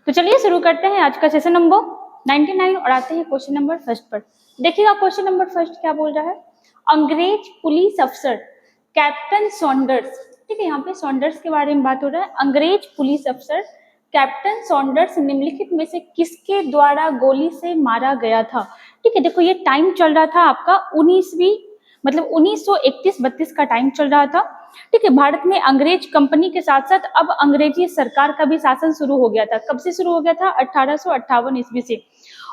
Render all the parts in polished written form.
तो चलिए शुरू करते हैं आज का सेशन नंबर 99 और आते हैं क्वेश्चन नंबर फर्स्ट पर। देखिएगा क्वेश्चन नंबर फर्स्ट क्या बोल रहा है। अंग्रेज पुलिस अफसर कैप्टन सॉन्डर्स, ठीक है, यहाँ पे सॉन्डर्स के बारे में बात हो रहा है। अंग्रेज पुलिस अफसर कैप्टन सॉन्डर्स निम्नलिखित में से किसके द्वारा गोली से मारा गया था। ठीक है, देखो ये टाइम चल रहा था आपका 1931-32 का टाइम चल रहा था। ठीक है, भारत में अंग्रेज कंपनी के साथ साथ अब अंग्रेजी सरकार का भी शासन शुरू हो गया था। कब से शुरू हो गया था? 1858 ईस्वी से।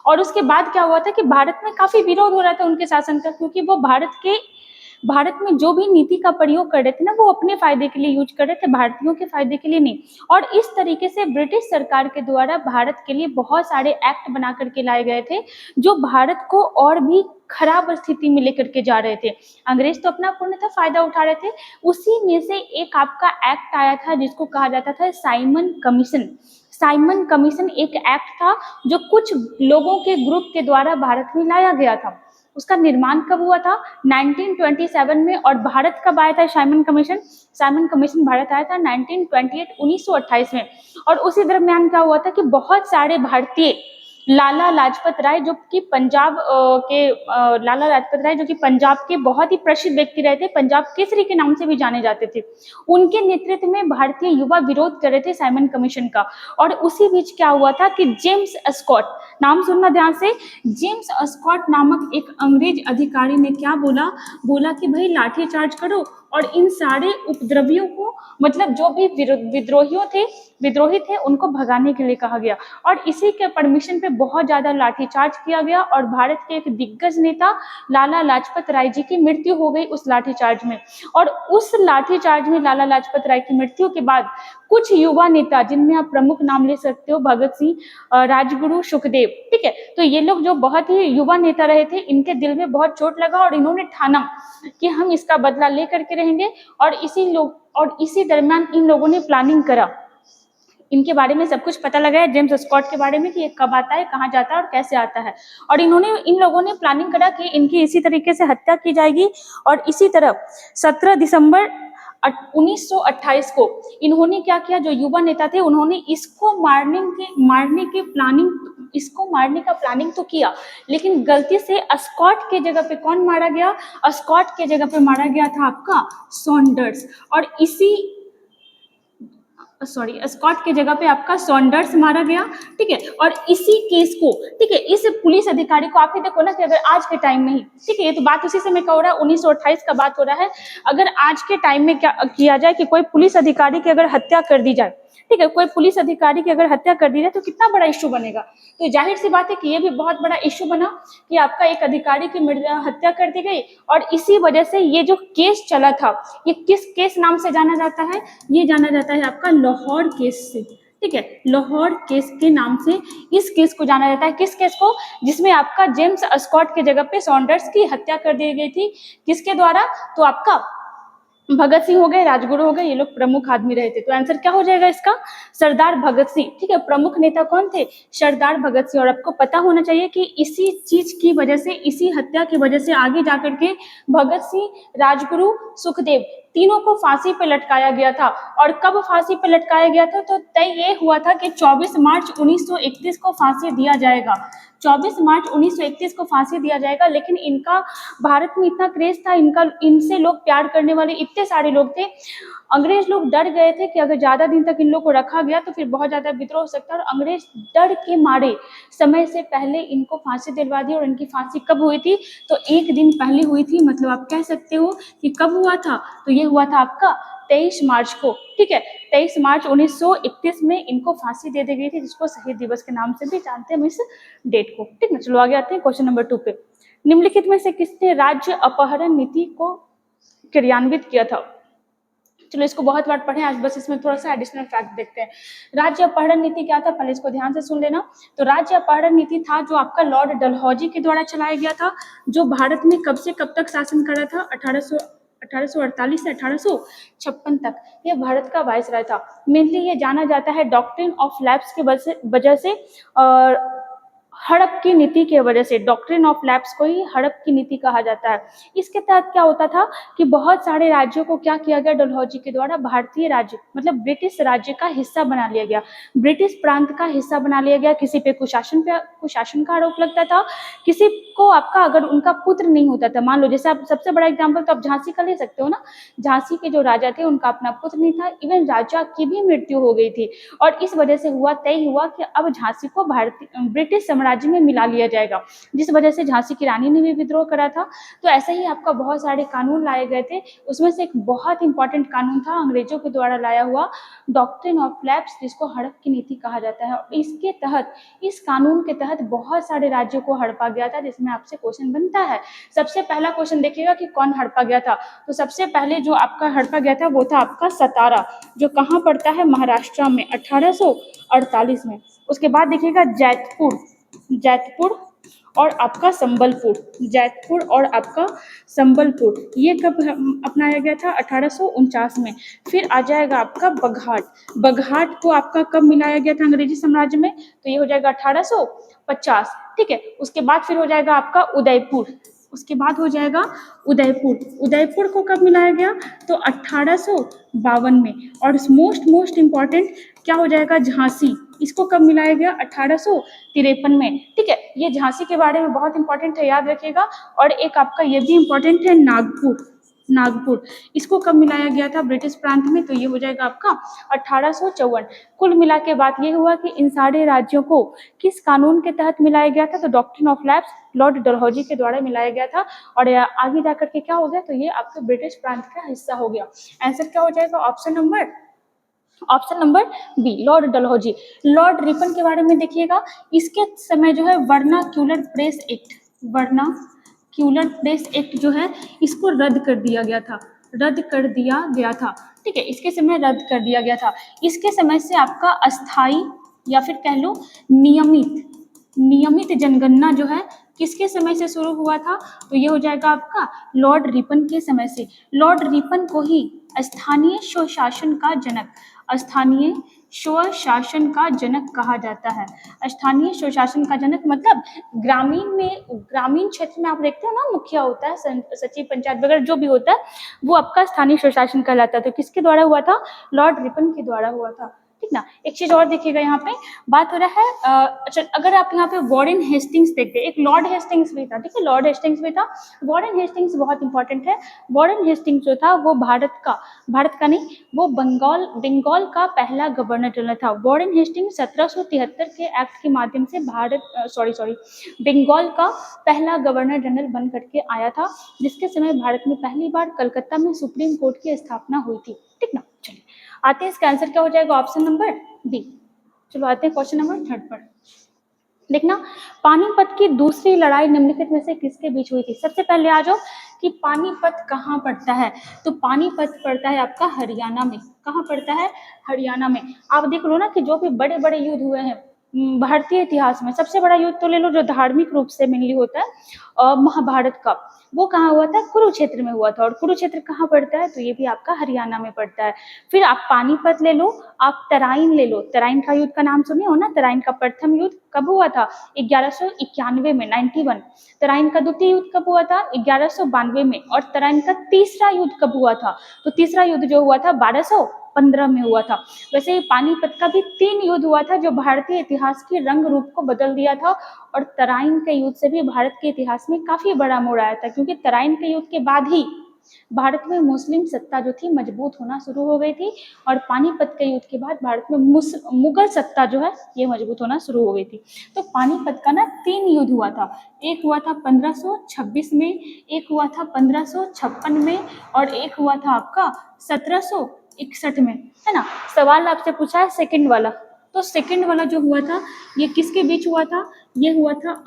और उसके बाद क्या हुआ था कि भारत में काफी विरोध हो रहा था उनके शासन का, क्योंकि वो भारत में जो भी नीति का प्रयोग कर रहे थे ना, वो अपने फायदे के लिए यूज कर रहे थे, भारतीयों के फायदे के लिए नहीं। और इस तरीके से ब्रिटिश सरकार के द्वारा भारत के लिए बहुत सारे एक्ट बना करके लाए गए थे, जो भारत को और भी खराब स्थिति में लेकर के जा रहे थे। अंग्रेज तो अपना पूर्णतः फायदा उठा रहे थे। उसी में से एक आपका एक्ट आया था जिसको कहा जाता था साइमन कमीशन। साइमन कमीशन एक एक्ट था जो कुछ लोगों के ग्रुप के द्वारा भारत में लाया गया था। उसका निर्माण कब हुआ था? 1927 में। और भारत कब आया था Simon commission? Simon commission Bharat आया था 1928 में। और उसी दरमियान क्या हुआ था कि बहुत सारे भारतीय लाला लाजपत राय जो कि पंजाब के बहुत ही प्रसिद्ध व्यक्ति रहे थे, पंजाब केसरी के नाम से भी जाने जाते थे, उनके नेतृत्व में भारतीय युवा विरोध कर रहे थे साइमन कमीशन का। और उसी बीच क्या हुआ था कि जेम्स स्कॉट, नाम सुनना ध्यान से, जेम्स स्कॉट नामक एक अंग्रेज अधिकारी ने क्या बोला कि भाई लाठीचार्ज करो और इन सारे उपद्रवियों को, मतलब जो भी विद्रोही थे उनको भगाने के लिए कहा गया। और इसी के परमिशन पे बहुत ज्यादा लाठीचार्ज किया गया और भारत के एक दिग्गज नेता लाला लाजपत राय जी की मृत्यु हो गई उस लाठीचार्ज में। और उस लाठीचार्ज में लाला लाजपत राय की मृत्यु के बाद कुछ युवा नेता, जिनमें आप प्रमुख नाम ले सकते हो भगत सिंह, राजगुरु, सुखदेव, ठीक है, तो ये लोग जो बहुत ही युवा नेता रहे थे, इनके दिल में बहुत चोट लगा और इन्होंने ठाना कि हम इसका बदला ले करके रहेंगे। और इसी दरमियान इन लोगों ने प्लानिंग करा, इनके बारे में सब कुछ पता लगा है जेम्स स्कॉट के बारे में कि ये कब आता है, कहाँ जाता है और कैसे आता है। और इन लोगों ने प्लानिंग करा कि इनकी इसी तरीके से हत्या की जाएगी। और इसी तरह 17 दिसंबर 1928 को इन्होंने क्या किया, जो युवा नेता थे उन्होंने इसको मारने का प्लानिंग तो किया, लेकिन गलती से स्कॉट के जगह पे कौन मारा गया? स्कॉट के जगह पे मारा गया था आपका सॉन्डर्स। और स्कॉट के जगह पे आपका सॉन्डर्स मारा गया। ठीक है, और इसी केस को, ठीक है, इस पुलिस अधिकारी को आप ही देखो ना कि अगर आज के टाइम में ही, ठीक है, ये तो बात उसी समय का हो रहा है, 1928 का बात हो रहा है। अगर आज के टाइम में क्या किया जाए कि कोई पुलिस अधिकारी की अगर हत्या कर दी जाए, ठीक है, कोई पुलिस अधिकारी की अगर हत्या कर दी जाए तो कितना बड़ा इश्यू बनेगा। तो जाहिर सी बात है कि ये भी बहुत बड़ा इश्यू बना कि आपका एक अधिकारी की हत्या कर दी गई। और इसी वजह से ये जो केस चला था, ये किस केस नाम से जाना जाता है? ये जाना जाता है आपका लाहौर केस से। ठीक है, लाहौर केस के नाम से इस केस को जाना जाता है। किस केस को? जिसमें आपका जेम्स स्कॉट के जगह पे सॉन्डर्स की हत्या कर दी गई थी। किसके द्वारा? तो आपका भगत सिंह हो गए, राजगुरु हो गए, ये लोग प्रमुख आदमी रहे थे। तो आंसर क्या हो जाएगा इसका? सरदार भगत सिंह। ठीक है, प्रमुख नेता कौन थे? सरदार भगत सिंह। और आपको पता होना चाहिए कि इसी चीज की वजह से, इसी हत्या की वजह से आगे जाकर के भगत सिंह, राजगुरु, सुखदेव तीनों को फांसी पर लटकाया गया था। और कब फांसी पर लटकाया गया था? तो तय ये हुआ था कि 24 मार्च 1931 को फांसी दिया जाएगा। 24 मार्च 1931 को फांसी दिया जाएगा। लेकिन इनका भारत में इतना क्रेज था, इनसे लोग प्यार करने वाले इतने सारे लोग थे, अंग्रेज लोग डर गए थे कि अगर ज्यादा दिन तक इन लोग को रखा गया तो फिर बहुत ज्यादा विद्रोह हो सकता है। और अंग्रेज डर के मारे समय से पहले इनको फांसी दिलवा दी। और इनकी फांसी कब हुई थी? तो एक दिन पहले हुई थी। मतलब आप कह सकते हो कि कब हुआ था? तो ये हुआ था आपका 23 मार्च को। ठीक है, 23 मार्च 1931 में इनको फांसी दे दी गई थी, जिसको शहीद दिवस के नाम से भी जानते हैं हम इस डेट को। ठीक है, चलो आगे आते हैं क्वेश्चन नंबर 2 पे। निम्नलिखित में से किसने राज्य अपहरण नीति को क्रियान्वित किया था? चलो इसको बहुत बार पढ़े, आज बस इसमें थोड़ा सा एडिशनल फैक्ट देखते हैं। राज्य अपहरण नीति क्या था? पहले इसको ध्यान से सुन लेना। तो राज्य अपहरण नीति था जो आपका लॉर्ड डलहौजी के द्वारा चलाया गया था, जो भारत में कब से कब तक शासन कर रहा था? 1848 से 1856 तक ये भारत का वायसराय था। मेनली ये जाना जाता है डॉक्ट्रिन ऑफ लैप्स के वजह से। और हड़प की नीति की वजह से, डॉक्ट्रिन ऑफ लैप्स को ही हड़प की नीति कहा जाता है। इसके तहत क्या होता था कि बहुत सारे राज्यों को क्या किया गया डलहौजी के द्वारा, भारतीय राज्य मतलब ब्रिटिश राज्य का हिस्सा बना लिया गया, ब्रिटिश प्रांत का हिस्सा बना लिया गया। किसी पे कुशासन का आरोप लगता था, किसी को आपका अगर उनका पुत्र नहीं होता था, मान लो जैसे आप सबसे बड़ा एग्जाम्पल तो आप झांसी का ले सकते हो ना, झांसी के जो राजा थे उनका अपना पुत्र नहीं था, इवन राजा की भी मृत्यु हो गई थी, और इस वजह से तय हुआ कि अब झांसी को भारतीय ब्रिटिश साम्राज्य में मिला लिया जाएगा, जिस वजह से झांसी की रानी ने भी विद्रोह करा था। तो ऐसे ही आपका बहुत सारे कानून लाए गए थे, उसमें से एक बहुत इंपॉर्टेंट कानून था अंग्रेजों के द्वारा लाया हुआ डॉक्ट्रिन ऑफ लैप्स, जिसको हड़प की नीति कहा जाता है। इसके तहत, इस कानून के तहत बहुत सारे राज्यों को हड़पा गया था, जिसमें आपसे क्वेश्चन बनता है। सबसे पहला क्वेश्चन देखिएगा कि कौन हड़पा गया था, तो सबसे पहले जो आपका हड़पा गया था वो था आपका सतारा, जो कहाँ पड़ता है, महाराष्ट्र में, 1848 में। उसके बाद देखिएगा जैतपुर और आपका संबलपुर, जैतपुर और आपका संबलपुर, ये कब अपनाया गया था, 1849 में। फिर आ जाएगा आपका बघाट को आपका कब मिलाया गया था अंग्रेजी साम्राज्य में, तो ये हो जाएगा 1850, ठीक है। उसके बाद फिर हो जाएगा आपका उदयपुर को कब मिलाया गया, तो 1852 में। और मोस्ट इम्पॉर्टेंट क्या हो जाएगा, झांसी, इसको कब मिलाया गया, 1853 में, ठीक है। ये झांसी के बारे में बहुत इंपॉर्टेंट है, याद रखिएगा। और एक आपका ये भी इंपॉर्टेंट है, नागपुर, इसको कब मिलाया गया था ब्रिटिश प्रांत में, तो ये हो जाएगा आपका 1854। कुल मिला के बात ये हुआ कि इन सारे राज्यों को किस कानून के तहत मिलाया गया था, तो doctrine of lapse Lord Dalhousie के द्वारा मिलाया गया था। और आगे जाकर के क्या हो गया, तो ये आपके ब्रिटिश प्रांत का हिस्सा हो गया। आंसर क्या हो जाएगा, option number B, Lord Dalhousie. Lord Ripon के बारे में देखिएगा, इसके समय जो है वर्नाक्यूलर प्रेस एक्ट जो है इसको रद्द कर दिया गया था, ठीक है। इसके समय रद्द कर दिया गया था। इसके समय से आपका अस्थाई या फिर कह लो नियमित जनगणना जो है किसके समय से शुरू हुआ था, तो ये हो जाएगा आपका लॉर्ड रिपन के समय से। लॉर्ड रिपन को ही स्थानीय स्वशासन का जनक कहा जाता है। स्थानीय स्वशासन का जनक मतलब ग्रामीण क्षेत्र में आप देखते हो ना, मुखिया होता है, सचिव, पंचायत वगैरह जो भी होता है, वो आपका स्थानीय स्वशासन कहलाता है। तो किसके द्वारा हुआ था, लॉर्ड रिपन के द्वारा हुआ था, ठीक ना। एक चीज और देखिएगा, यहाँ पे बात हो रहा है अच्छा, अगर आप यहाँ पे वॉरेन हेस्टिंग्स देखते हैं, एक लॉर्ड हेस्टिंग्स भी था, ठीक है, वॉरेन हेस्टिंग्स बहुत इंपॉर्टेंट है। वॉरेन हेस्टिंग्स जो था वो भारत का नहीं, वो बंगाल का पहला गवर्नर जनरल था। वॉरेन हेस्टिंग्स 1773 के एक्ट के माध्यम से बंगाल का पहला गवर्नर जनरल बन करके आया था, जिसके समय भारत में पहली बार कलकत्ता में सुप्रीम कोर्ट की स्थापना हुई थी, ठीक ना। चलिए आते हैं, इसका आंसर क्या हो जाएगा, ऑप्शन नंबर बी। चलो आते हैं क्वेश्चन नंबर 3 पर। देखना, पानीपत की दूसरी लड़ाई निम्नलिखित में से किसके बीच हुई थी। सबसे पहले आ जाओ कि पानीपत कहाँ पड़ता है, तो पानीपत पड़ता है आपका हरियाणा में। कहाँ पड़ता है, हरियाणा में। आप देख लो ना कि जो भी बड़े बड़े युद्ध हुए हैं भारतीय इतिहास में, सबसे बड़ा युद्ध तो ले लो जो धार्मिक रूप से मेनली होता है महाभारत का, वो कहाँ हुआ था, कुरुक्षेत्र में हुआ था। और कुरुक्षेत्र कहाँ पड़ता है, तो ये भी आपका हरियाणा में पड़ता है। फिर आप पानीपत ले लो, आप तराइन ले लो, तराइन का युद्ध का नाम सुने हो ना, तराइन का प्रथम युद्ध कब हुआ था, 1191 में, 91। तराइन का द्वितीय युद्ध कब हुआ था, 1192 में। और तराइन का तीसरा युद्ध कब हुआ था, तो तीसरा युद्ध जो हुआ था 1215 में हुआ था। वैसे ही पानीपत का भी 3 युद्ध हुआ था जो भारतीय इतिहास के रंग रूप को बदल दिया था। और तराइन के युद्ध से भी भारत के इतिहास में काफी बड़ा मोड़ आया था, क्योंकि तराइन के युद्ध के बाद ही भारत में मुस्लिम सत्ता जो थी मजबूत होना शुरू हो गई थी। और पानीपत के युद्ध के बाद भारत में मुगल सत्ता जो है ये मजबूत होना शुरू हो गई थी। तो पानीपत का ना 3 युद्ध हुआ था, एक हुआ था 1526 में, एक हुआ था 1556 में, और एक हुआ था आपका 1761 में, है ना। सवाल आपसे पूछा है सेकंड वाला, तो सेकंड वाला जो हुआ था ये किसके बीच हुआ था, ये हुआ था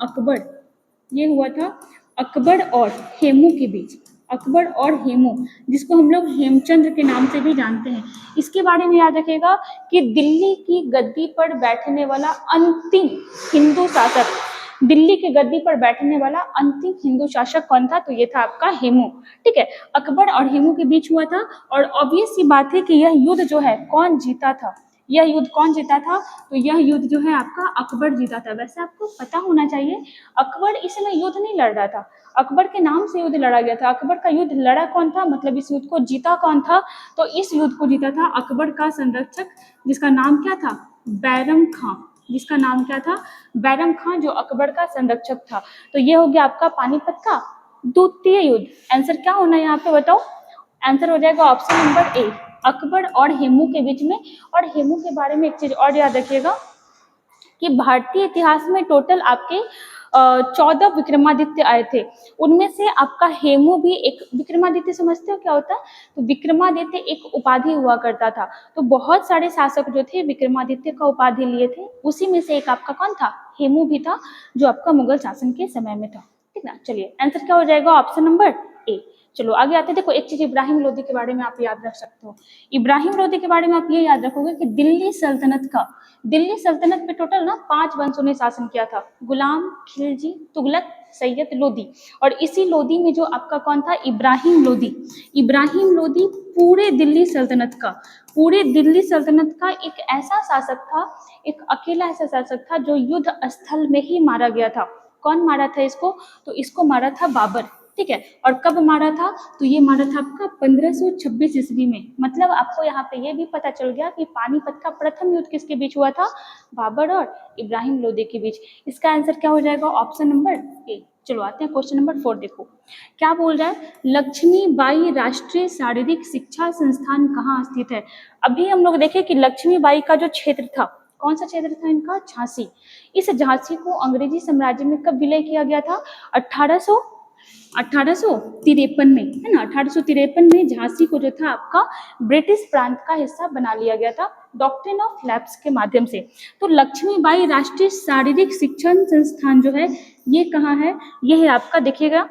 अकबर और हेमू के बीच, अकबर और हेमू, जिसको हम लोग हेमचंद्र के नाम से भी जानते हैं। इसके बारे में याद रखिएगा कि दिल्ली की गद्दी पर बैठने वाला अंतिम हिंदू शासक, दिल्ली की गद्दी पर बैठने वाला अंतिम हिंदू शासक कौन था, तो ये था आपका हेमू, ठीक है। अकबर और हेमू के बीच हुआ था। और ऑब्वियस सी बात है कि यह युद्ध जो है कौन जीता था, यह युद्ध कौन जीता था? तो यह युद्ध जो है आपका अकबर जीता था। वैसे आपको पता होना चाहिए अकबर इस समय युद्ध नहीं लड़ रहा था, अकबर के नाम से युद्ध लड़ा गया था। अकबर का युद्ध लड़ा कौन था, मतलब इस युद्ध को जीता कौन था? तो इस युद्ध को जीता था अकबर का संरक्षक, जिसका नाम क्या था? बैरम खां। जिसका नाम क्या था? बैरम खां, जो अकबर का संरक्षक था। तो ये हो गया आपका पानीपत का द्वितीय युद्ध। आंसर क्या होना है यहाँ पे बताओ? आंसर हो जाएगा ऑप्शन नंबर ए, अकबर और हेमू के बीच में। और हेमू के बारे में एक चीज और याद रखिएगा कि भारतीय इतिहास में टोटल आपके 14 विक्रमादित्य आए थे, उनमें से आपका हेमू भी एक। विक्रमादित्य समझते हो क्या होता है? तो विक्रमादित्य एक उपाधि हुआ करता था। तो बहुत सारे शासक जो थे विक्रमादित्य का उपाधि लिए थे, उसी में से एक आपका कौन था? हेमू भी था, जो आपका मुगल शासन के समय में था। ठीक ना? चलिए आंसर क्या हो जाएगा? Option number A. चलो आगे आते हैं। देखो एक चीज इब्राहिम लोदी के बारे में आप याद रख सकते हो। इब्राहिम लोदी के बारे में आप ये याद रखोगे कि दिल्ली सल्तनत पे टोटल ना 5 वंशों ने शासन किया था, गुलाम, खिलजी, तुगलक, सैयद, लोदी। और इसी लोदी में जो आपका कौन था? इब्राहिम लोदी पूरे दिल्ली सल्तनत का एक ऐसा शासक था, एक अकेला ऐसा शासक था जो युद्ध स्थल में ही मारा गया था। कौन मारा था इसको? तो इसको मारा था बाबर। ठीक है, और कब मारा था? तो ये मारा था आपका 1526 ईस्वी में। मतलब आपको यहाँ पे ये भी पता चल गया कि पानीपत का प्रथम युद्ध किसके बीच हुआ था? बाबर और इब्राहिम लोदी के बीच। इसका आंसर क्या हो जाएगा? Option number A. चलो आते हैं क्वेश्चन नंबर 4। देखो क्या बोल रहा है, लक्ष्मीबाई राष्ट्रीय शारीरिक शिक्षा संस्थान कहाँ स्थित है? अभी हम लोग देखें कि लक्ष्मीबाई का जो क्षेत्र था, कौन सा क्षेत्र था इनका? झांसी। इस झांसी को अंग्रेजी साम्राज्य में कब विलय किया गया था? 1853 में, है ना? 1853 में झांसी को जो था आपका ब्रिटिश प्रांत का हिस्सा बना लिया गया था डॉक्ट्रिन ऑफ लैप्स के माध्यम से। तो लक्ष्मीबाई राष्ट्रीय शारीरिक शिक्षण संस्थान जो है ये कहाँ है? ये है आपका, देखिएगा,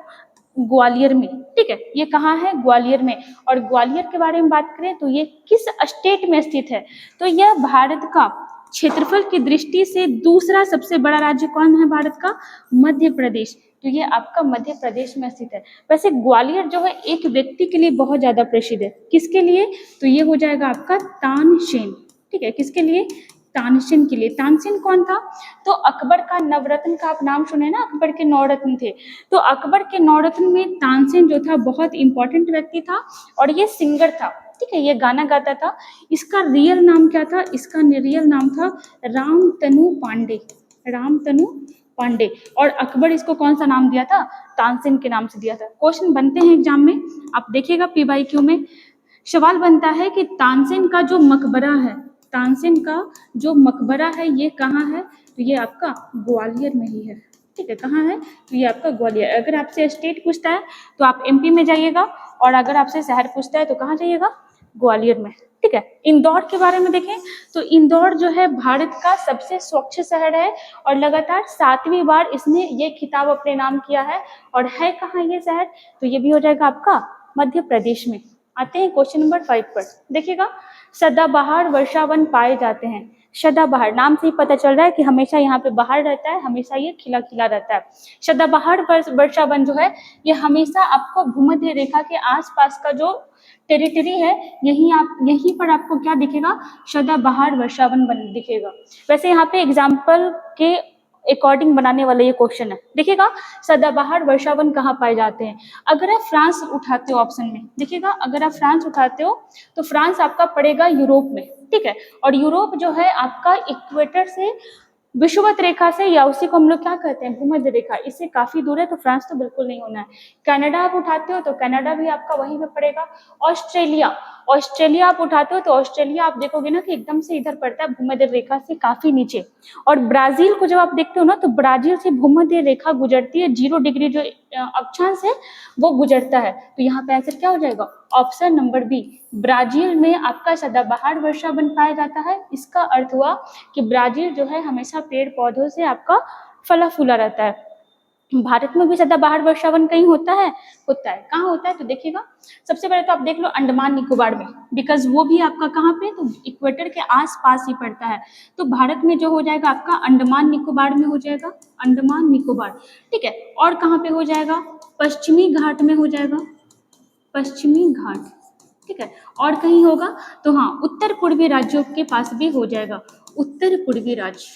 ग्वालियर में। ठीक है, ये कहाँ है? ग्वालियर में। और ग्वालियर के बारे में बात करें तो ये किस स्टेट में स्थित है? तो यह भारत का क्षेत्रफल की दृष्टि से दूसरा सबसे बड़ा राज्य कौन है भारत का? मध्य प्रदेश। तो ये आपका मध्य प्रदेश में स्थित है। वैसे ग्वालियर जो है एक व्यक्ति के लिए बहुत ज्यादा प्रसिद्ध है। किसके लिए? तो ये हो जाएगा आपका तानसेन। ठीक है, किसके लिए? तानसेन के लिए। तानसेन कौन था? तो अकबर का नवरत्न का आप नाम सुने ना, अकबर के 9 रत्न थे। तो अकबर के 9 रत्न में तानसेन जो था बहुत इंपॉर्टेंट व्यक्ति था, और ये सिंगर था। ठीक है, ये गाना गाता था। इसका रियल नाम क्या था? इसका रियल नाम था रामतनु पांडे। और अकबर इसको कौन सा नाम दिया था? तानसेन के नाम से दिया था। क्वेश्चन बनते हैं एग्जाम में, आप देखिएगा PYQ में सवाल बनता है कि तानसेन का जो मकबरा है ये कहाँ है? तो ये आपका ग्वालियर में ही है। ठीक है, कहाँ है? तो ये आपका ग्वालियर। अगर आपसे स्टेट पूछता है तो आप MP में जाइएगा, और अगर आपसे शहर पूछता है तो कहाँ जाइएगा? ग्वालियर में। ठीक है, इंदौर के बारे में देखें तो इंदौर जो है भारत का सबसे स्वच्छ शहर है, और लगातार 7वीं बार इसने ये खिताब अपने नाम किया है। और है कहाँ ये शहर? तो ये भी हो जाएगा आपका मध्य प्रदेश में। आते हैं क्वेश्चन नंबर 5 पर। देखिएगा, सदाबहार वर्षावन पाए जाते हैं। सदाबहार नाम से ही पता चल रहा है कि हमेशा यहाँ पे बाहर रहता है, हमेशा ये खिला खिला रहता है। सदाबहार वर्षावन जो है ये हमेशा आपको भूमध्य रेखा के आसपास का जो टेरिटरी है, यहीं पर आपको क्या दिखेगा? सदाबहार वर्षावन बन दिखेगा। वैसे यहाँ पे एग्जाम्पल के अकॉर्डिंग बनाने वाला ये क्वेश्चन है। देखिएगा, सदाबहार वर्षावन कहाँ पाए जाते हैं? अगर आप फ्रांस उठाते हो ऑप्शन में, देखिएगा, अगर आप फ्रांस उठाते हो तो फ्रांस आपका पड़ेगा यूरोप में। ठीक है, और यूरोप जो है आपका इक्वेटर से, विषुवत रेखा से, या उसी को हम लोग क्या कहते हैं? भूमध्य रेखा, इससे काफी दूर है, तो फ्रांस तो बिल्कुल नहीं होना है। कनाडा आप उठाते हो तो कनाडा भी आपका वहीं पे पड़ेगा। ऑस्ट्रेलिया आप उठाते हो तो ऑस्ट्रेलिया आप देखोगे ना कि एकदम से इधर पड़ता है, भूमध्य रेखा से काफी नीचे। और ब्राजील को जब आप देखते हो ना तो ब्राजील से भूमध्य रेखा गुजरती है, 0 डिग्री जो अक्षांश है वो गुजरता है। तो यहाँ पे आंसर क्या हो जाएगा? ऑप्शन नंबर बी, ब्राजील में आपका सदाबहार वर्षावन पाया जाता है। इसका अर्थ हुआ कि ब्राजील जो है हमेशा पेड़ पौधों से आपका फला फूला रहता है। भारत में भी सदाबहार वर्षावन कहीं होता है? कहाँ होता है? तो देखिएगा, सबसे पहले तो आप देख लो अंडमान निकोबार में, बिकॉज वो भी आपका कहाँ पे? तो इक्वेटर के आसपास ही पड़ता है। तो भारत में जो हो जाएगा आपका अंडमान निकोबार में हो जाएगा, अंडमान निकोबार। ठीक है, और कहाँ पे हो जाएगा? पश्चिमी घाट में हो जाएगा, पश्चिमी घाट। ठीक है, और कहीं होगा तो हाँ उत्तर पूर्वी राज्यों के पास भी हो जाएगा। उत्तर पूर्वी राज्य,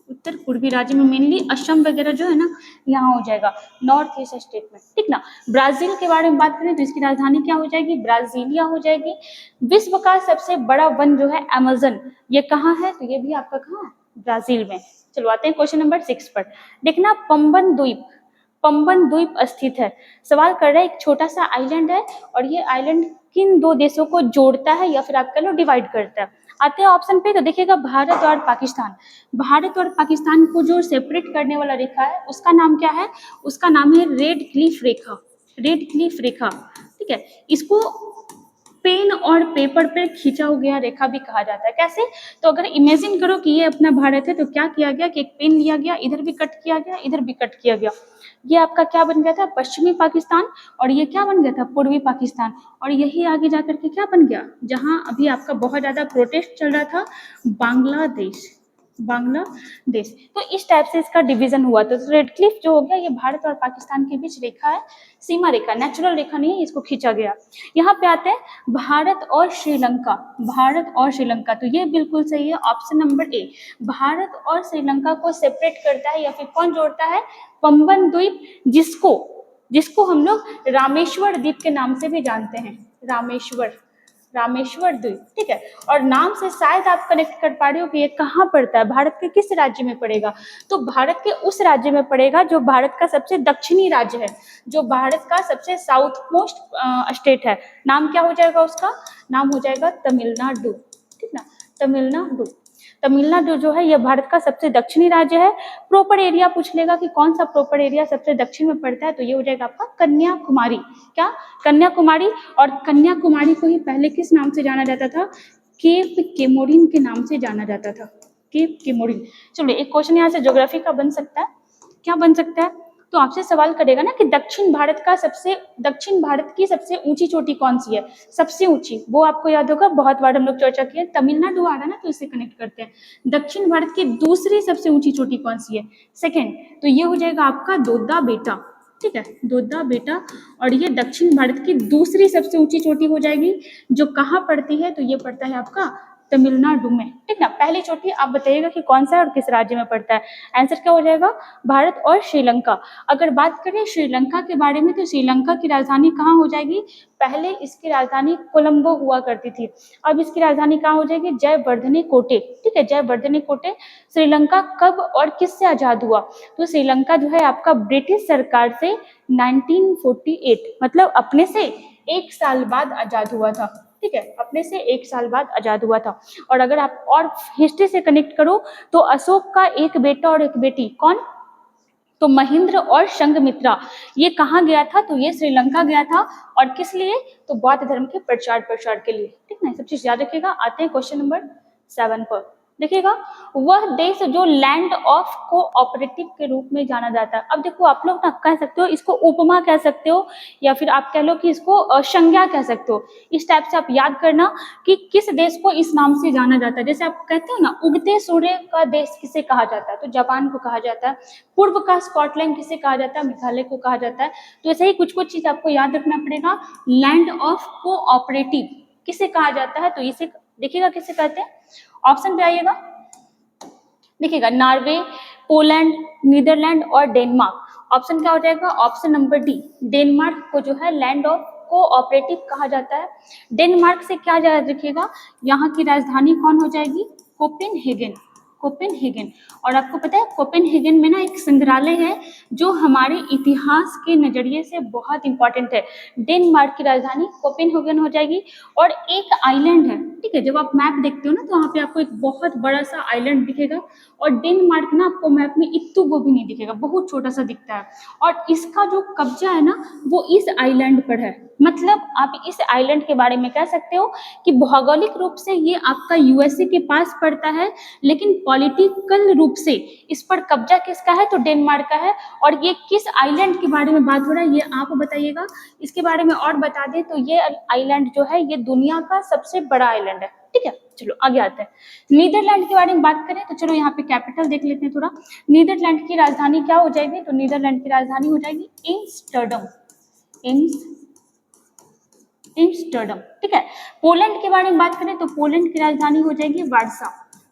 उत्तर पूर्वी राज्य में मेनली असम वगैरह जो है ना यहाँ हो जाएगा, नॉर्थ ईस्ट स्टेट में, ठीक ना। ब्राजील के बारे में बात करें तो इसकी राजधानी क्या हो जाएगी, ब्राजीलिया हो जाएगी। विश्व का सबसे बड़ा वन जो है अमेजन, ये कहाँ है, तो ये भी आपका कहाँ है, ब्राजील में। चलो आते हैं क्वेश्चन नंबर 6 पर। देखना पंबन द्वीप, पंबन द्वीप स्थित है। सवाल कर रहा है एक छोटा सा आइलैंड है और ये आइलैंड किन दो देशों को जोड़ता है या फिर आप कह लो डिवाइड करता है। आते हैं ऑप्शन पे तो देखिएगा भारत और पाकिस्तान। भारत और पाकिस्तान को जो सेपरेट करने वाला रेखा है उसका नाम क्या है, उसका नाम है रेड क्लिफ रेखा, रेड क्लिफ रेखा, ठीक है। इसको पेन और पेपर पे खींचा गया रेखा भी कहा जाता है। कैसे, तो अगर इमेजिन करो कि ये अपना भारत है तो क्या किया गया कि एक पेन लिया गया, इधर भी कट किया गया, इधर भी कट किया गया, ये आपका क्या बन गया था, पश्चिमी पाकिस्तान, और ये क्या बन गया था, पूर्वी पाकिस्तान। और यही आगे जाकर के क्या बन गया, जहां अभी आपका बहुत ज्यादा प्रोटेस्ट चल रहा था, बांग्लादेश, बांग्लादेश। तो इस टाइप से इसका डिवीजन हुआ था। तो रेड क्लिफ जो हो गया ये भारत और पाकिस्तान के बीच रेखा है, सीमा रेखा, नेचुरल रेखा नहीं है, इसको खींचा गया। यहाँ पे आते हैं भारत और श्रीलंका, भारत और श्रीलंका, तो ये बिल्कुल सही है ऑप्शन नंबर ए। भारत और श्रीलंका को सेपरेट करता है या फिर कौन जोड़ता है, पंबन द्वीप, जिसको जिसको हम लोग रामेश्वर द्वीप के नाम से भी जानते हैं, रामेश्वर, रामेश्वर द्वीप, ठीक है। और नाम से शायद आप कनेक्ट कर पा रहे हो कि ये कहाँ पड़ता है, भारत के किस राज्य में पड़ेगा, तो भारत के उस राज्य में पड़ेगा जो भारत का सबसे दक्षिणी राज्य है, जो भारत का सबसे साउथ मोस्ट स्टेट है। नाम क्या हो जाएगा उसका, नाम हो जाएगा तमिलनाडु, ठीक ना, तमिलनाडु। तमिलनाडु जो है यह भारत का सबसे दक्षिणी राज्य है। प्रॉपर एरिया पूछ लेगा कि कौन सा प्रॉपर एरिया सबसे दक्षिण में पड़ता है, तो ये हो जाएगा आपका कन्याकुमारी। क्या, कन्याकुमारी। और कन्याकुमारी को ही पहले किस नाम से जाना जाता था, केप केमोरिन के नाम से जाना जाता था, केप केमोरिन। चलो एक क्वेश्चन यहाँ से ज्योग्राफी का बन सकता है, क्या बन सकता है, तो आपसे सवाल करेगा ना कि दक्षिण भारत की सबसे ऊंची चोटी कौन सी है, सबसे ऊंची, वो आपको याद होगा, बहुत बार हम लोग चर्चा किए, तमिलनाडु आ रहा है ना तो इससे कनेक्ट करते हैं। दक्षिण भारत की दूसरी सबसे ऊंची चोटी कौन सी है, सेकेंड, तो ये हो जाएगा आपका दोद्दा बेटा, ठीक है, दोद्दा बेटा। और ये दक्षिण भारत की दूसरी सबसे ऊंची चोटी हो जाएगी, जो कहाँ पड़ती है, तो ये पड़ता है आपका तमिलनाडु में, ठीक ना। पहली चोटी आप बताइएगा कि कौन सा है और किस राज्य में पड़ता है, आंसर क्या हो जाएगा, भारत और श्रीलंका। अगर बात करें श्रीलंका के बारे में तो श्रीलंका की राजधानी कहाँ हो जाएगी, पहले इसकी राजधानी कोलंबो हुआ करती थी, अब इसकी राजधानी कहाँ हो जाएगी, जयवर्धने कोटे, ठीक है, जयवर्धने कोटे। श्रीलंका कब और किससे आजाद हुआ, तो श्रीलंका जो है आपका ब्रिटिश सरकार से 1948, मतलब अपने से 1 साल बाद आजाद हुआ था, ठीक है, अपने से 1 साल बाद आजाद हुआ था। और अगर आप और हिस्ट्री से कनेक्ट करो तो अशोक का एक बेटा और एक बेटी, कौन, तो महेंद्र और संघमित्रा, ये कहाँ गया था, तो ये श्रीलंका गया था, और किस लिए, तो बौद्ध धर्म के प्रचार के लिए, ठीक ना, सब चीज याद रखिएगा। आते हैं क्वेश्चन नंबर 7 पर। देखिएगा, वह देश जो लैंड ऑफ कोऑपरेटिव के रूप में जाना जाता है। अब देखो आप लोग ना कह सकते हो इसको उपमा कह सकते हो, या फिर आप कह लो कि इसको संज्ञा कह सकते हो। इस टाइप से आप याद करना कि किस देश को इस नाम से जाना जाता है। जैसे आप कहते हो ना उगते सूर्य का देश किसे कहा जाता है, तो जापान को कहा जाता है। पूर्व का स्कॉटलैंड किसे कहा जाता है, मेघालय को कहा जाता है। तो ऐसे ही कुछ कुछ चीज आपको याद रखना पड़ेगा। लैंड ऑफ कोऑपरेटिव किसे कहा जाता है, तो इसे देखिएगा किसे कहते हैं, ऑप्शन पे आइएगा, देखिएगा नॉर्वे, पोलैंड, नीदरलैंड और डेनमार्क। ऑप्शन क्या हो जाएगा, ऑप्शन नंबर डी, डेनमार्क को जो है लैंड ऑफ कोऑपरेटिव कहा जाता है। डेनमार्क से क्या याद रखिएगा, यहाँ की राजधानी कौन हो जाएगी, कोपेनहेगन, कोपेनहेगन। और आपको पता है कोपेनहेगन में ना एक संग्रहालय है जो हमारे इतिहास के नजरिए से बहुत इंपॉर्टेंट है। डेनमार्क की राजधानी कोपेनहेगन हो जाएगी। और एक आइलैंड है, ठीक है, जब आप मैप देखते हो ना तो वहाँ पे आपको एक बहुत बड़ा सा आइलैंड दिखेगा, और डेनमार्क ना आपको मैप में इत्तू को भी नहीं दिखेगा, बहुत छोटा सा दिखता है। और इसका जो कब्जा है ना वो इस आइलैंड पर है। मतलब आप इस आइलैंड के बारे में कह सकते हो कि भौगोलिक रूप से ये आपका यूएसए के पास पड़ता है, लेकिन पॉलिटिकल रूप से इस पर कब्जा किसका है, तो डेनमार्क का है। और ये किस आइलैंड के बारे में बात हो रहा है ये आप बताइएगा। इसके बारे में और बता दें तो ये आइलैंड जो है ये दुनिया का सबसे बड़ा आइलैंड है, ठीक है। चलो आगे आते हैं, नीदरलैंड के बारे में बात करें तो चलो यहाँ पे कैपिटल देख लेते हैं थोड़ा। नीदरलैंड की राजधानी क्या हो जाएगी, तो नीदरलैंड की राजधानी हो जाएगी एम्स्टर्डम, एम्स्टर्डम, ठीक है। पोलैंड के बारे में बात करें तो पोलैंड की राजधानी हो जाएगी वार्सा,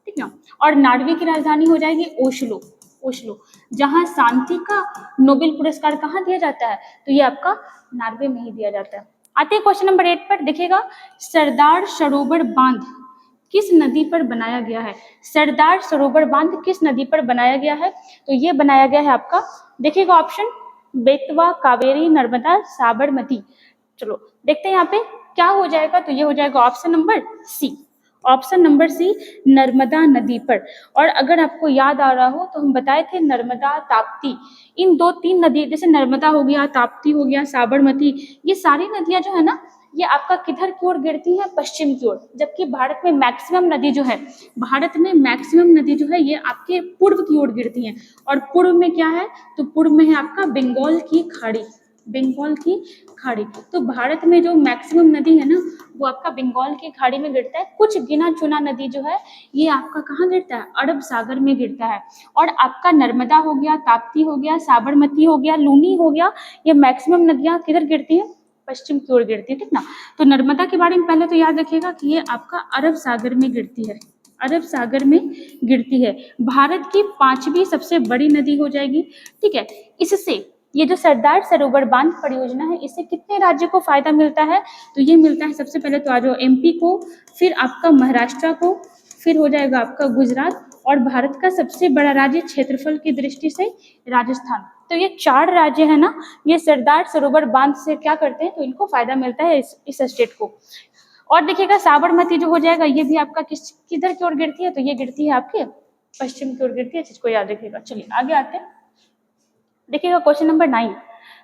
ठीक है। और नॉर्वे की राजधानी हो जाएगी ओस्लो, ओस्लो। जहां शांति का नोबेल पुरस्कार कहाँ दिया जाता है, तो ये आपका नॉर्वे में ही दिया जाता है। आते हैं क्वेश्चन नंबर 8 पर, देखिएगा सरदार सरोवर बांध किस नदी पर बनाया गया है। सरदार सरोवर बांध किस नदी पर बनाया गया है, तो ये बनाया गया है आपका, देखिएगा ऑप्शन बेतवा, कावेरी, नर्मदा, साबरमती। चलो देखते हैं यहाँ पे क्या हो जाएगा, तो ये हो जाएगा option number C, option number C, Narmada नदी पर। और अगर आपको याद आ रहा हो तो हम बताए थे नर्मदा, ताप्ती, इन 2-3 नदी, जैसे नर्मदा हो गया, ताप्ती हो गया, साबरमती, ये सारी नदियां जो है ना, ये आपका किधर की ओर गिरती है, पश्चिम की ओर। जबकि भारत में मैक्सिमम नदी जो है, भारत में मैक्सिमम नदी जो है ये आपके पूर्व की ओर गिरती हैं। और पूर्व में क्या है, तो पूर्व में है आपका बंगाल की खाड़ी, बंगाल की खाड़ी। तो भारत में जो मैक्सिमम नदी है ना, वो आपका बंगाल की खाड़ी में गिरता है। कुछ गिना चुना नदी जो है ये आपका कहाँ गिरता है, अरब सागर में गिरता है। और आपका नर्मदा हो गया, ताप्ती हो गया, साबरमती हो गया, लूनी हो गया, ये मैक्सिमम नदियाँ किधर गिरती हैं, पश्चिम की ओर गिरती है, ठीक ना। तो नर्मदा के बारे में पहले तो याद रखिएगा कि ये आपका अरब सागर में गिरती है, अरब सागर में गिरती है। भारत की 5वीं सबसे बड़ी नदी हो जाएगी, ठीक है। इससे ये जो सरदार सरोवर बांध परियोजना है, इससे कितने राज्य को फायदा मिलता है, तो ये मिलता है सबसे पहले तो आ जाओ एमपी को, फिर आपका महाराष्ट्र को, फिर हो जाएगा आपका गुजरात, और भारत का सबसे बड़ा राज्य क्षेत्रफल की दृष्टि से राजस्थान। तो ये 4 राज्य है ना, ये सरदार सरोवर बांध से क्या करते हैं, तो इनको फायदा मिलता है इस स्टेट को। और देखिएगा साबरमती जो हो जाएगा, ये भी आपका किधर की ओर गिरती है, तो ये गिरती है आपके पश्चिम की ओर गिरती है, इसको याद रखिएगा। चलिए आगे आते हैं, देखिएगा क्वेश्चन नंबर 9,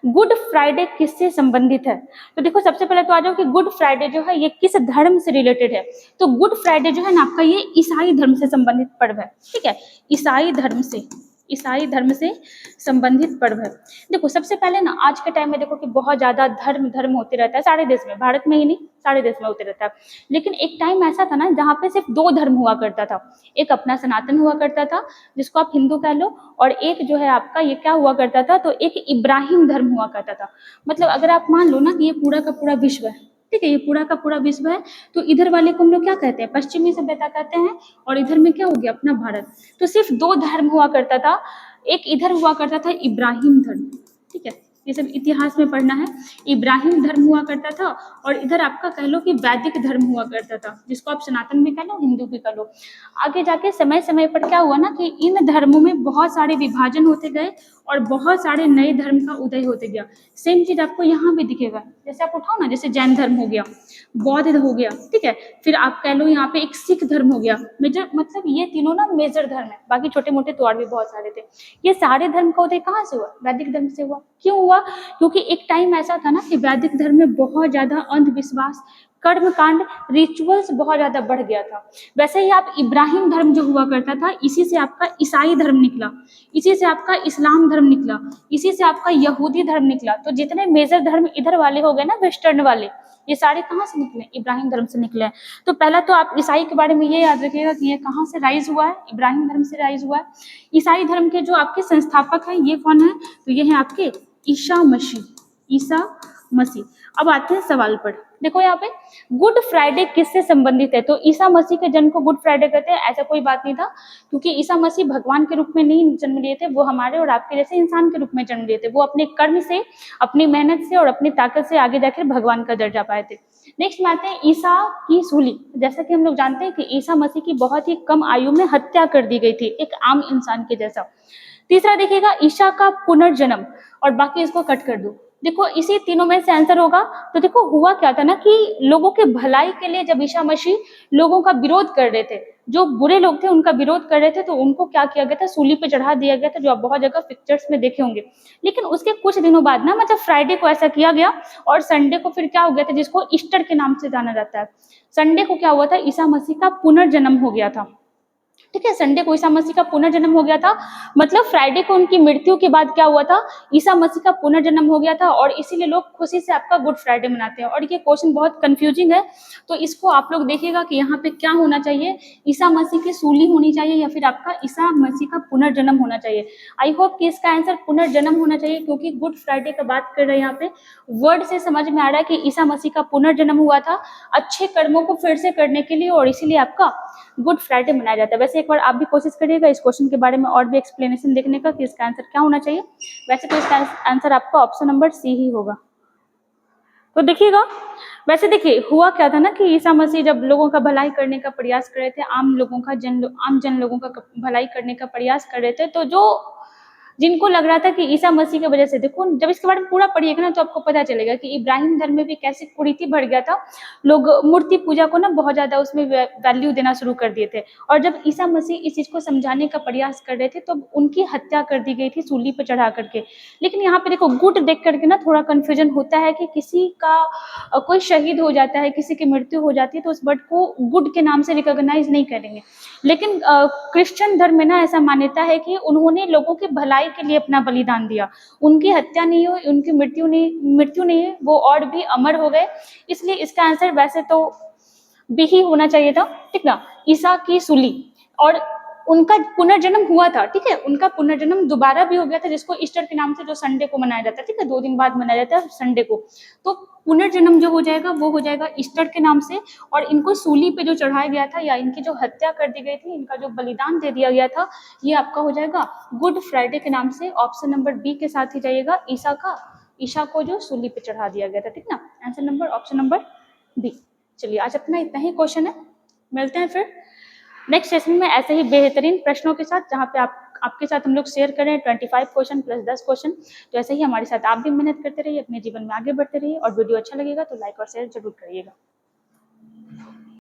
गुड फ्राइडे किससे संबंधित है। तो देखो सबसे पहले तो आ जाओ कि गुड फ्राइडे जो है ये किस धर्म से रिलेटेड है। तो गुड फ्राइडे जो है ना आपका, ये ईसाई धर्म से संबंधित पर्व है, ठीक है। ईसाई धर्म से संबंधित पर्व है। देखो सबसे पहले ना आज के टाइम में देखो कि बहुत ज्यादा धर्म होते रहता है सारे देश में, भारत में ही नहीं सारे देश में होते रहता है। लेकिन एक टाइम ऐसा था ना जहाँ पे सिर्फ 2 धर्म हुआ करता था, एक अपना सनातन हुआ करता था जिसको आप हिंदू कह लो, और एक जो है आपका ये क्या हुआ करता था, तो एक इब्राहिम धर्म हुआ करता था। मतलब अगर आप मान लो ना कि ये पूरा का पूरा विश्व है, ठीक है, ये पूरा का पूरा विश्व है, तो इधर वाले को हम लोग क्या कहते हैं, पश्चिमी सभ्यता कहते हैं, और इधर में क्या हो गया, अपना भारत। तो सिर्फ 2 धर्म हुआ करता था, एक इधर हुआ करता था इब्राहिम धर्म, ठीक है, ये सब इतिहास में पढ़ना है। इब्राहिम धर्म हुआ करता था, और इधर आपका कह लो कि वैदिक धर्म हुआ करता था, जिसको आप सनातन भी कह लो, हिंदू भी कह लो। आगे जाके समय समय पर क्या हुआ ना कि इन धर्मों में बहुत सारे विभाजन होते गए, और बहुत सारे नए धर्म का उदय होते गया। सेम चीज आपको यहाँ भी दिखेगा, जैसे आप उठाओ ना, जैसे जैन धर्म हो गया, बौद्ध हो गया, ठीक है, फिर आप कह लो यहाँ पे एक सिख धर्म हो गया। मेजर मतलब ये तीनों ना मेजर धर्म है, बाकी छोटे मोटे तो और भी बहुत सारे थे। ये सारे धर्म का उदय कहाँ से हुआ, वैदिक धर्म से हुआ। क्यों हुआ, क्योंकि एक टाइम ऐसा था ना कि वैदिक धर्म में बहुत ज्यादा अंधविश्वास, कर्मकांड, रिचुअल्स बहुत ज्यादा बढ़ गया था। वैसे ही आप इब्राहिम धर्म जो हुआ करता था, इसी से आपका ईसाई धर्म निकला, इसी से आपका इस्लाम धर्म निकला, इसी से आपका यहूदी धर्म निकला। तो जितने मेजर धर्म इधर वाले हो गए ना, वेस्टर्न वाले, ये सारे कहाँ से निकले, इब्राहिम धर्म से निकले हैं। तो पहला तो आप ईसाई के बारे में ये याद रखिएगा कि ये कहाँ से राइज हुआ है, इब्राहिम धर्म से राइज हुआ है। ईसाई धर्म के जो आपके संस्थापक हैं ये कौन है, तो ये है आपके ईसा मसीह, ईसा मसीह। अब आते हैं सवाल पर, देखो यहाँ पे गुड फ्राइडे किससे संबंधित है। तो ईसा मसीह के जन्म को गुड फ्राइडे कहते हैं, ऐसा कोई बात नहीं था, क्योंकि ईसा मसीह भगवान के रूप में नहीं जन्म लिए थे, वो हमारे और आपके जैसे इंसान के रूप में जन्म लिए थे। वो अपने कर्म से, अपनी मेहनत से और अपनी ताकत से आगे जाकर भगवान का दर्जा पाए थे। नेक्स्ट में आते हैं ईसा की सूली। जैसा कि हम लोग जानते हैं कि ईसा मसीह की बहुत ही कम आयु में हत्या कर दी गई थी, एक आम इंसान के जैसा। तीसरा देखिएगा ईसा का पुनर्जन्म, और बाकी इसको कट कर दो। देखो इसी तीनों में से आंसर होगा। तो देखो हुआ क्या था ना कि लोगों के भलाई के लिए जब ईसा मसीह लोगों का विरोध कर रहे थे, जो बुरे लोग थे उनका विरोध कर रहे थे, तो उनको क्या किया गया था, सूली पे चढ़ा दिया गया था, जो आप बहुत जगह पिक्चर्स में देखे होंगे। लेकिन उसके कुछ दिनों बाद ना, मतलब फ्राइडे को ऐसा किया गया, और संडे को फिर क्या हो गया था, जिसको ईस्टर के नाम से जाना जाता है, संडे को क्या हुआ था, ईसा मसीह का पुनर्जन्म हो गया था। ठीक है, संडे को ईसा मसीह का पुनर्जन्म हो गया था, मतलब फ्राइडे को उनकी मृत्यु के बाद क्या हुआ था, ईसा मसीह का पुनर्जन्म हो गया था, और इसीलिए लोग खुशी से आपका गुड फ्राइडे मनाते हैं। और ये क्वेश्चन बहुत कंफ्यूजिंग है, तो इसको आप लोग देखिएगा कि यहाँ पे क्या होना चाहिए, ईसा मसीह की सूली होनी चाहिए या फिर आपका ईसा मसीह का पुनर्जन्म होना चाहिए। आई होप कि इसका आंसर पुनर्जन्म होना चाहिए, क्योंकि गुड फ्राइडे का बात कर रहे हैं यहाँ पे, वर्ड से समझ में आ रहा है कि ईसा मसीह का पुनर्जन्म हुआ था अच्छे कर्मों को फिर से करने के लिए, और इसीलिए आपका गुड फ्राइडे मनाया जाता है। वैसे एक बार आप भी कोशिश करिएगा इस क्वेश्चन के बारे में और भी एक्सप्लेनेशन देखने का कि इसका आंसर क्या होना चाहिए। वैसे तो इसका आंसर आपका ऑप्शन नंबर सी ही होगा। तो देखिएगा, वैसे देखिए हुआ क्या था ना कि ईसा मसीह जब लोगों का भलाई करने का प्रयास कर रहे थे, आम जन लोगों का भलाई करने का प्रयास कर रहे थे, तो जो जिनको लग रहा था कि ईसा मसीह की वजह से, देखो जब इसके बारे में पूरा पढ़िएगा ना तो आपको पता चलेगा कि इब्राहिम धर्म में भी कैसे कुरीति बढ़ गया था। लोग मूर्ति पूजा को ना बहुत ज्यादा उसमें वैल्यू देना शुरू कर दिए थे, और जब ईसा मसीह इस चीज को समझाने का प्रयास कर रहे थे तो उनकी हत्या कर दी गई थी सूली पर चढ़ा करके। लेकिन यहाँ पे देखो गुड देख करके ना थोड़ा कंफ्यूजन होता है कि किसी का कोई शहीद हो जाता है, किसी की मृत्यु हो जाती है, तो उस वर्ड को गुड के नाम से रिकॉग्नाइज नहीं करेंगे। लेकिन क्रिश्चियन धर्म में ना ऐसा मान्यता है कि उन्होंने लोगों की भलाई के लिए अपना बलिदान दिया, उनकी हत्या नहीं हुई, उनकी मृत्यु नहीं है, वो और भी अमर हो गए। इसलिए इसका आंसर वैसे तो बी ही होना चाहिए था, ठीक ना, ईसा की सूली। और उनका पुनर्जन्म हुआ था, ठीक है, उनका पुनर्जन्म दोबारा भी हो गया था, जिसको ईस्टर के नाम से जो संडे को मनाया जाता है, ठीक है, 2 दिन बाद मनाया जाता है संडे को। तो पुनर्जन्म जो हो जाएगा वो हो जाएगा ईस्टर के नाम से, और इनको सूली पे जो चढ़ाया गया था या इनकी जो हत्या कर दी गई थी, इनका जो बलिदान दे दिया गया था, ये आपका हो जाएगा गुड फ्राइडे के नाम से। ऑप्शन नंबर बी के साथ ही जाइएगा, ईसा को जो सूली पे चढ़ा दिया गया था, ठीक ना, answer number option number B. चलिए आज अपना इतना ही क्वेश्चन है, मिलते हैं फिर नेक्स्ट सेशन में ऐसे ही बेहतरीन प्रश्नों के साथ, जहाँ पे आपके साथ हम लोग शेयर करें 25 क्वेश्चन प्लस 10 क्वेश्चन। तो ऐसे ही हमारे साथ आप भी मेहनत करते रहिए, अपने जीवन में आगे बढ़ते रहिए, और वीडियो अच्छा लगेगा तो लाइक और शेयर जरूर करिएगा।